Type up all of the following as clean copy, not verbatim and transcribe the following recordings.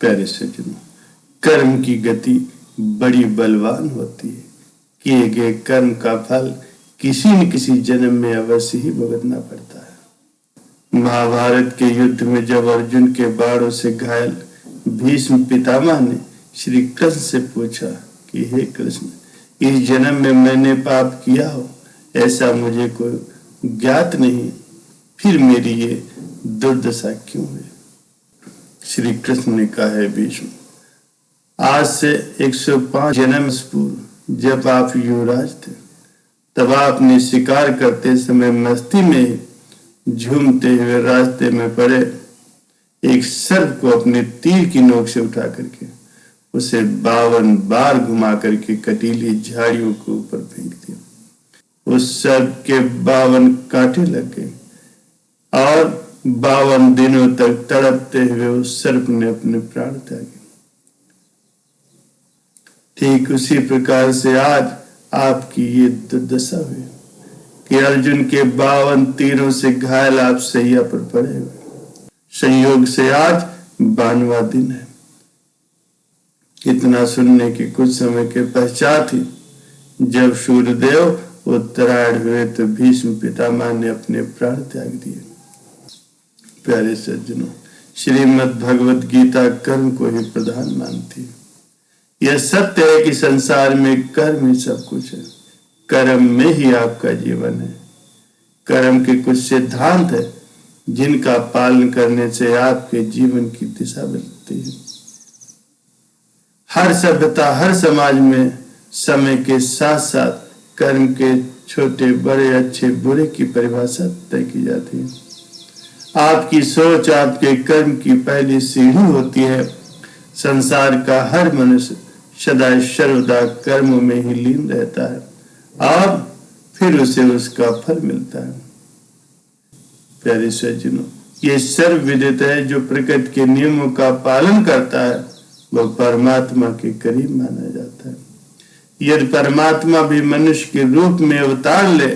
प्यारे सज्जनों, कर्म की गति बड़ी बलवान होती है। किए गए कर्म का फल किसी न किसी जन्म में अवश्य ही भुगतना पड़ता है। महाभारत के युद्ध में जब अर्जुन के बाणों से घायल भीष्म पितामह ने श्री कृष्ण से पूछा कि हे कृष्ण, इस जन्म में मैंने पाप किया हो ऐसा मुझे कोई ज्ञात नहीं, फिर मेरी ये दुर्दशा क्यों है? श्री कृष्ण ने कहा, है भीष्म, आज से 105 जन्म पूर्व जब आप युवराज थे तब आपने शिकार करते समय मस्ती में झूमते हुए रास्ते में पड़े एक सर्प को अपने तीर की नोक से उठा करके उसे 52 बार घुमा करके कटीली झाड़ियों के ऊपर फेंक दिया। उस सर्प के 52 कांटे लग गए और 52 दिनों तक तड़पते हुए उस सर्प ने अपने प्राण त्यागे। ठीक उसी प्रकार से आज आपकी ये दुर्दशा हुई कि अर्जुन के 52 तीरों से घायल आप सैया पर पड़े हुए। संयोग से आज 92वां दिन है। इतना सुनने के कुछ समय के पश्चात ही जब सूर्यदेव उत्तरायण हुए तो भीष्म पितामह ने अपने प्राण त्याग दिए। प्यारे सज्जनों, श्रीमद् भगवत गीता कर्म को ही प्रधान मानती है। यह सत्य है कि संसार में कर्म ही सब कुछ है। कर्म में ही आपका जीवन है। कर्म के कुछ सिद्धांत है जिनका पालन करने से आपके जीवन की दिशा बदलती है। हर सभ्यता, हर समाज में समय के साथ साथ कर्म के छोटे बड़े अच्छे बुरे की परिभाषा तय की जाती है। आपकी सोच आपके कर्म की पहली सीढ़ी होती है। संसार का हर मनुष्य सदा सर्वदा कर्म में ही लीन रहता है और फिर उसे उसका फल मिलता है। प्यारे सज्जनों, ये सर्वविदित है, जो प्रकृति के नियमों का पालन करता है वह परमात्मा के करीब माना जाता है। यदि परमात्मा भी मनुष्य के रूप में अवतार ले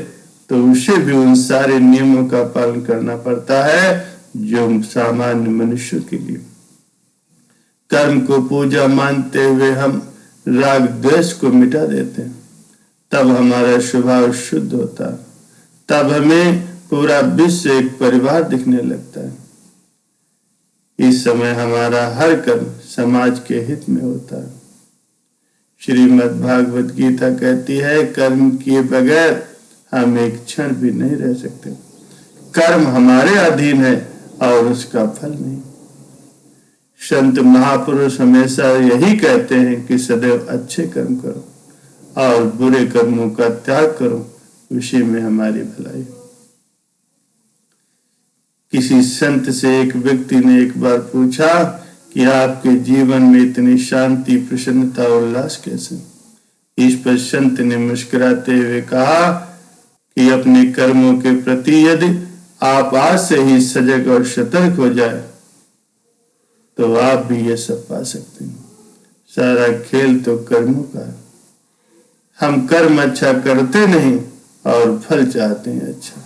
तो उसे भी उन सारे नियमों का पालन करना पड़ता है जो सामान्य मनुष्य के लिए। कर्म को पूजा मानते हुए हम राग द्वेष को मिटा देते हैं, तब हमारा स्वभाव शुद्ध होता है। तब हमें पूरा विश्व एक परिवार दिखने लगता है। इस समय हमारा हर कर्म समाज के हित में होता है। श्रीमद् भागवत गीता कहती है, कर्म किए बगैर हम एक क्षण भी नहीं रह सकते। कर्म हमारे अधीन है और उसका फल नहीं। संत महापुरुष हमेशा यही कहते हैं कि सदैव अच्छे कर्म करो और बुरे कर्मों का त्याग करो, उसी में हमारी भलाई। किसी संत से एक व्यक्ति ने एक बार पूछा कि आपके जीवन में इतनी शांति, प्रसन्नता और उल्लास कैसे? इस पर संत ने मुस्कुराते हुए कहा कि अपने कर्मों के प्रति यदि आप आज से ही सजग और सतर्क हो जाए तो आप भी ये सब पा सकते हैं। सारा खेल तो कर्मों का है। हम कर्म अच्छा करते नहीं और फल चाहते हैं अच्छा,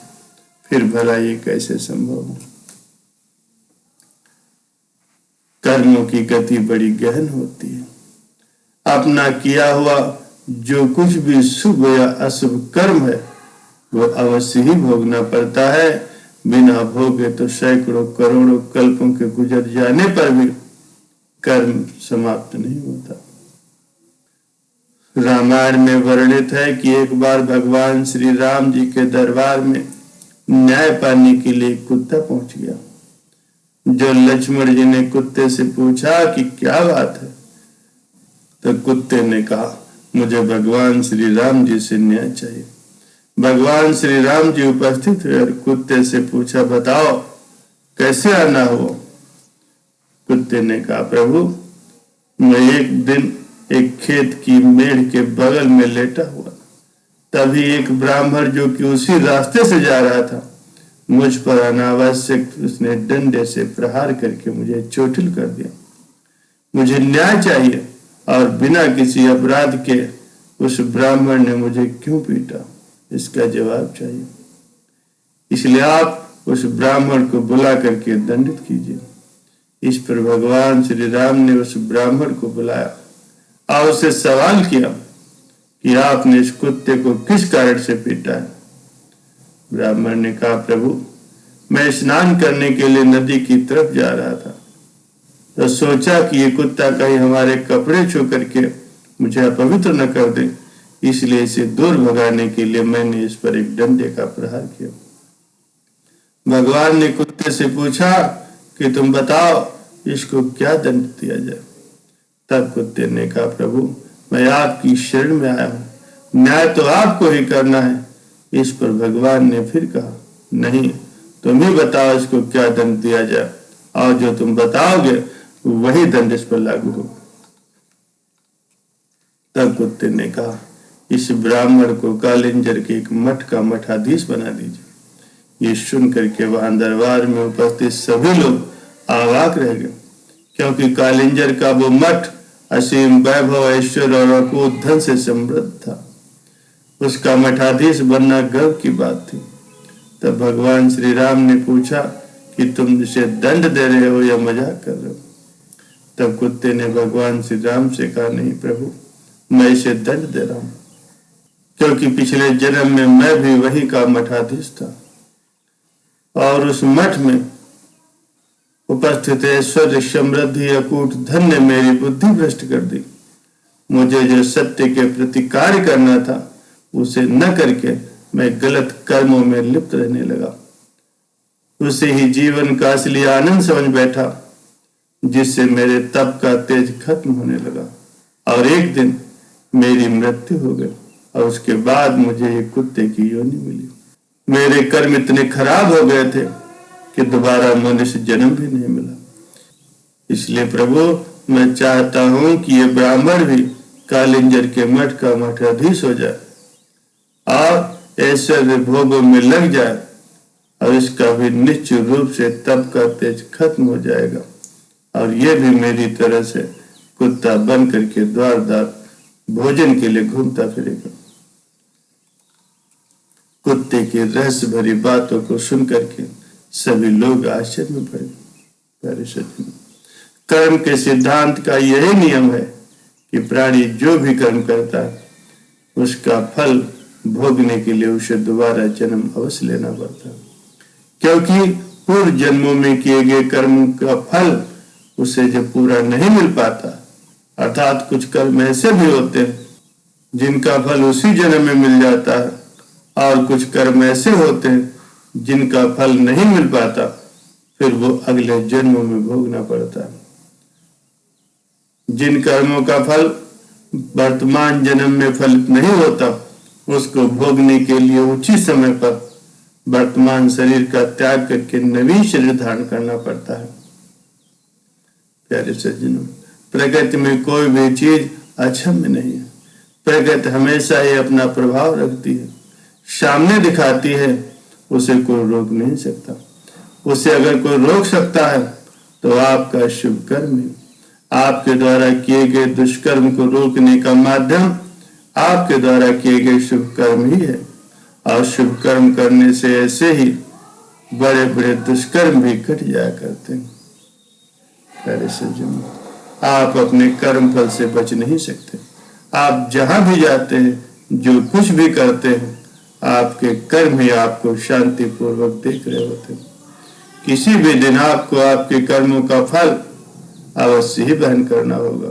फिर भला ये कैसे संभव है? कर्मों की गति बड़ी गहन होती है। अपना किया हुआ जो कुछ भी शुभ या अशुभ कर्म है वो अवश्य ही भोगना पड़ता है। बिना भोगे तो सैकड़ों करोड़ों कल्पों के गुजर जाने पर भी कर्म समाप्त नहीं होता। रामायण में वर्णित है कि एक बार भगवान श्री राम जी के दरबार में न्याय पाने के लिए कुत्ता पहुंच गया। जो लक्ष्मण जी ने कुत्ते से पूछा कि क्या बात है, तो कुत्ते ने कहा, मुझे भगवान श्री राम जी से न्याय चाहिए। भगवान श्री राम जी उपस्थित हुए और कुत्ते से पूछा, बताओ कैसे आना हो? कुत्ते ने कहा, प्रभु मैं एक दिन एक खेत की मेढ़ के बगल में लेटा हुआ, तभी एक ब्राह्मण जो कि उसी रास्ते से जा रहा था मुझ पर अनावश्यक उसने डंडे से प्रहार करके मुझे चोटिल कर दिया। मुझे न्याय चाहिए और बिना किसी अपराध के उस ब्राह्मण ने मुझे क्यों पीटा, इसका जवाब चाहिए। इसलिए आप उस ब्राह्मण को बुला करके दंडित कीजिए। इस पर भगवान श्री राम ने उस ब्राह्मण को बुलाया और उससे सवाल किया कि आपने इस कुत्ते को किस कारण से पीटा है। ब्राह्मण ने कहा, प्रभु मैं स्नान करने के लिए नदी की तरफ जा रहा था, तो सोचा कि ये कुत्ता कहीं हमारे कपड़े छू करके मुझे अपवित्र न कर दे, इसलिए इसे दूर भगाने के लिए मैंने इस पर एक डंडे का प्रहार किया। भगवान ने कुत्ते से पूछा कि तुम बताओ इसको क्या दंड दिया जाए। तब कुत्ते ने कहा, प्रभु मैं आपकी शरण में आया हूँ, न्याय तो आपको ही करना है। इस पर भगवान ने फिर कहा, नहीं, तुम ही बताओ इसको क्या दंड दिया जाए, और जो तुम बताओगे वही दंड इस पर लागू हो। तब कुत्ते ने कहा, इस ब्राह्मण को कालिंजर के एक मठ का मठाधीश बना दीजिए। ये सुन करके वहां दरबार में उपस्थित सभी लोग अवाक रह गए, क्योंकि कालिंजर का वो मठ असीम वैभव, ऐश्वर्य और अकूत धन से समृद्ध था। उसका मठाधीश बनना गर्व की बात थी। तब भगवान श्री राम ने पूछा कि तुम इसे दंड दे रहे हो या मजाक कर रहे हो। तब कुत्ते ने भगवान श्री राम से कहा, नहीं प्रभु, मैं इसे दंड दे रहा हूं, क्योंकि पिछले जन्म में मैं भी वही का मठाधीश था और उस मठ में उपस्थित ऐश्वर्य, समृद्धि, अकूट धन ने मेरी बुद्धि भ्रष्ट कर दी। मुझे जो सत्य के प्रति कार्य करना था उसे न करके मैं गलत कर्मों में लिप्त रहने लगा। उसे ही जीवन का असली आनंद समझ बैठा, जिससे मेरे तप का तेज खत्म होने लगा और एक दिन मेरी मृत्यु हो गई और उसके बाद मुझे एक कुत्ते की योनि मिली। मेरे कर्म इतने खराब हो गए थे कि दोबारा मनुष्य जन्म भी नहीं मिला। इसलिए प्रभु मैं चाहता हूं कि ये ब्राह्मण भी कालिंजर के मठ का मठाधीश हो जाए और ऐश्वर्य भोगों में लग जाए और इसका भी निश्चित रूप से तप का तेज खत्म हो जाएगा और ये भी मेरी तरह से कुत्ता बन करके द्वार द्वार भोजन के लिए घूमता फिरेगा। कुत्ते की रहस्य भरी बातों को सुन करके सभी लोग आश्चर्य में पड़ गए। प्यारे सज्जनों, कर्म के सिद्धांत का यही नियम है कि प्राणी जो भी कर्म करता है उसका फल भोगने के लिए उसे दोबारा जन्म अवश्य लेना पड़ता है, क्योंकि पूर्व जन्मों में किए गए कर्म का फल उसे जब पूरा नहीं मिल पाता, अर्थात कुछ कर्म ऐसे भी होते हैं जिनका फल उसी जन्म में मिल जाता है और कुछ कर्म ऐसे होते हैं जिनका फल नहीं मिल पाता, फिर वो अगले जन्मों में भोगना पड़ता है। जिन कर्मों का फल वर्तमान जन्म में फलित नहीं होता उसको भोगने के लिए उचित समय पर वर्तमान शरीर का त्याग करके नवीन शरीर धारण करना पड़ता है। प्यारे सज्जनों, प्रकृति में कोई भी चीज अक्षम्य नहीं है। प्रकृति हमेशा ही अपना प्रभाव रखती है, सामने दिखाती है, उसे कोई रोक नहीं सकता। उसे अगर कोई रोक सकता है तो आपका शुभ कर्म है। आपके द्वारा किए गए दुष्कर्म को रोकने का माध्यम आपके द्वारा किए गए शुभ कर्म ही है और शुभ कर्म करने से ऐसे ही बड़े बड़े दुष्कर्म भी घट जाया करते हैं। प्यारे सज्जनों, आप अपने कर्म फल से बच नहीं सकते। आप जहां भी जाते हैं, जो कुछ भी करते हैं, आपके कर्म ही आपको शांति पूर्वक देख रहे होते हैं। किसी भी दिन आपको आपके कर्मों का फल अवश्य ही वहन करना होगा।